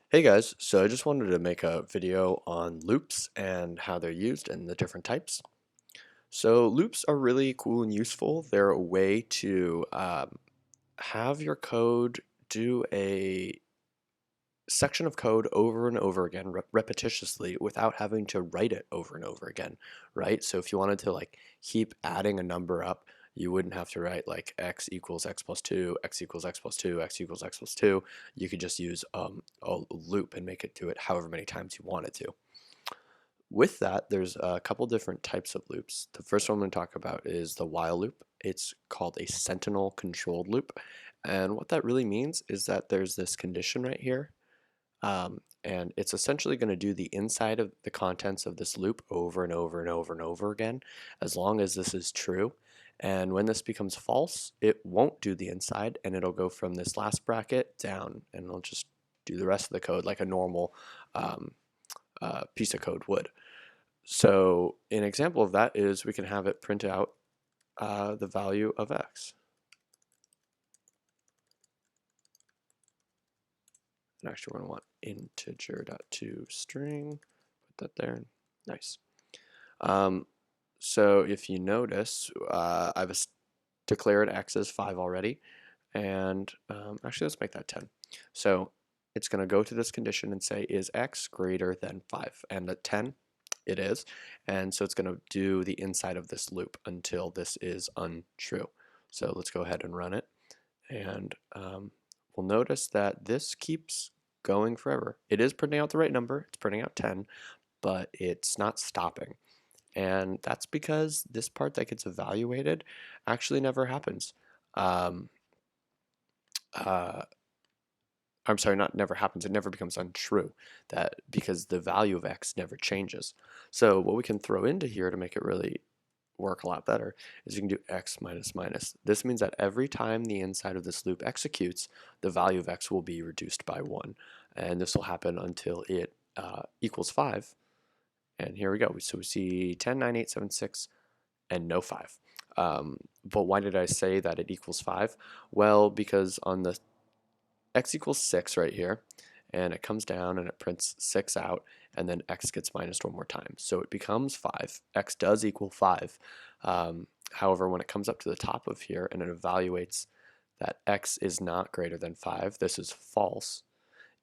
Hey guys, so I just wanted to make a video on loops and how they're used and the different types. So loops are really cool and useful. They're a way to have your code do a section of code over and over again repetitiously without having to write it over and over again, right? So if you wanted to like keep adding a number up, you wouldn't have to write like x equals x plus 2, x equals x plus 2, x equals x plus 2. You could just use a loop and make it do it however many times you wanted to. With that, there's a couple different types of loops. The first one I'm going to talk about is the while loop. It's called a sentinel controlled loop. And what that really means is that there's this condition right here, and it's essentially going to do the inside of the contents of this loop over and over and over and over again, as long as this is true. And when this becomes false, it won't do the inside, and it'll go from this last bracket down, and it'll just do the rest of the code like a normal um, piece of code would. So an example of that is we can have it print out the value of x. And actually, we're going to want integer.toString. Put that there. Nice. So if you notice, I've declared x as 5 already. And actually, let's make that 10. So it's going to go to this condition and say, is x greater than 5? And at 10, it is. And so it's going to do the inside of this loop until this is untrue. So let's go ahead and run it. And we'll notice that this keeps going forever. It is printing out the right number. It's printing out 10, but it's not stopping. And that's because this part that gets evaluated actually never happens. I'm sorry, not never happens. It never becomes untrue, that because the value of x never changes. So what we can throw into here to make it really work a lot better is you can do x minus minus. This means that every time the inside of this loop executes, the value of x will be reduced by 1. And this will happen until it equals 5. And here we go. So we see 10, 9, 8, 7, 6, and no 5. But why did I say that it equals 5? Well, because on the x equals 6 right here, and it comes down and it prints 6 out, and then x gets minused one more time. So it becomes 5. X does equal 5. However, when it comes up to the top of here and it evaluates that x is not greater than 5, this is false,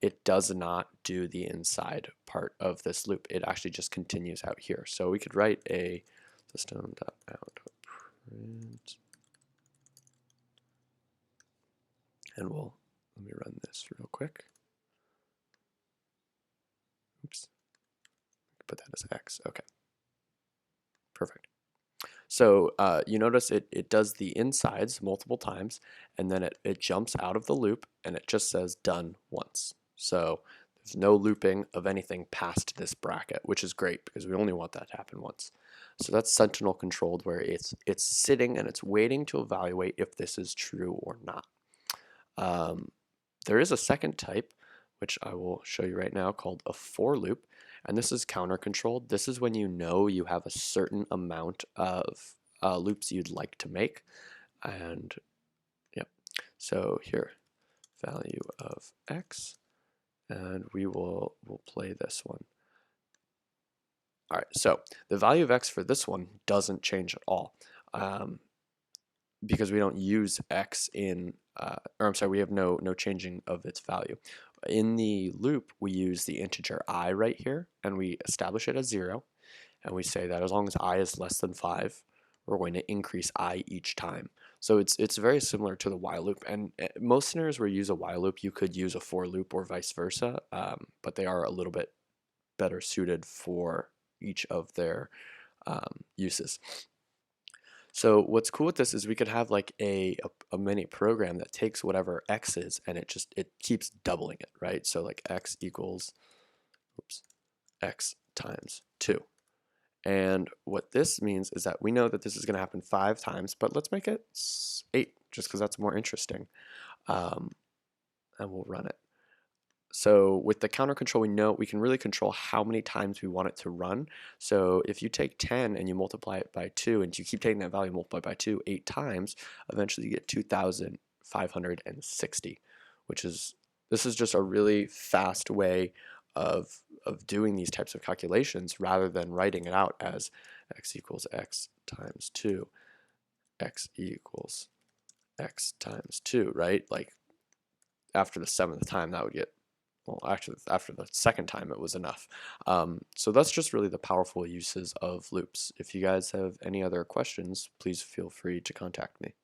it does not do the inside part of this loop. It actually just continues out here. So we could write a system.out.print, and let me run this real quick. Oops. Put that as x. Okay. Perfect. So you notice it does the insides multiple times, and then it jumps out of the loop, and it just says done once. So there's no looping of anything past this bracket, which is great because we only want that to happen once. So that's sentinel controlled, where it's sitting and it's waiting to evaluate if this is true or not. There is a second type, which I will show you right now, called a for loop, and this is counter controlled. This is when you know you have a certain amount of loops you'd like to make, and yep. So here, value of x, and we'll play this one. All right, so the value of x for this one doesn't change at all, because we don't use x in, or I'm sorry, we have no changing of its value. In the loop, we use the integer I right here, and we establish it as 0, and we say that as long as I is less than 5, we're going to increase I each time. So it's very similar to the while loop, and most scenarios where you use a while loop, you could use a for loop or vice versa, but they are a little bit better suited for each of their uses. So what's cool with this is we could have like a mini program that takes whatever x is and it keeps doubling it, right? So like x equals, oops, x times 2. And what this means is that we know that this is going to happen 5 times, but let's make it 8 just because that's more interesting. And we'll run it. So with the counter control, we know we can really control how many times we want it to run. So if you take 10 and you multiply it by 2, and you keep taking that value multiplied by 2 8 times, eventually you get 2,560, which is This is just a really fast way of doing these types of calculations rather than writing it out as x equals x times 2, x equals x times 2, right? Like after the 7th time that would get, well, actually after the 2nd time it was enough. So that's just really the powerful uses of loops. If you guys have any other questions, please feel free to contact me.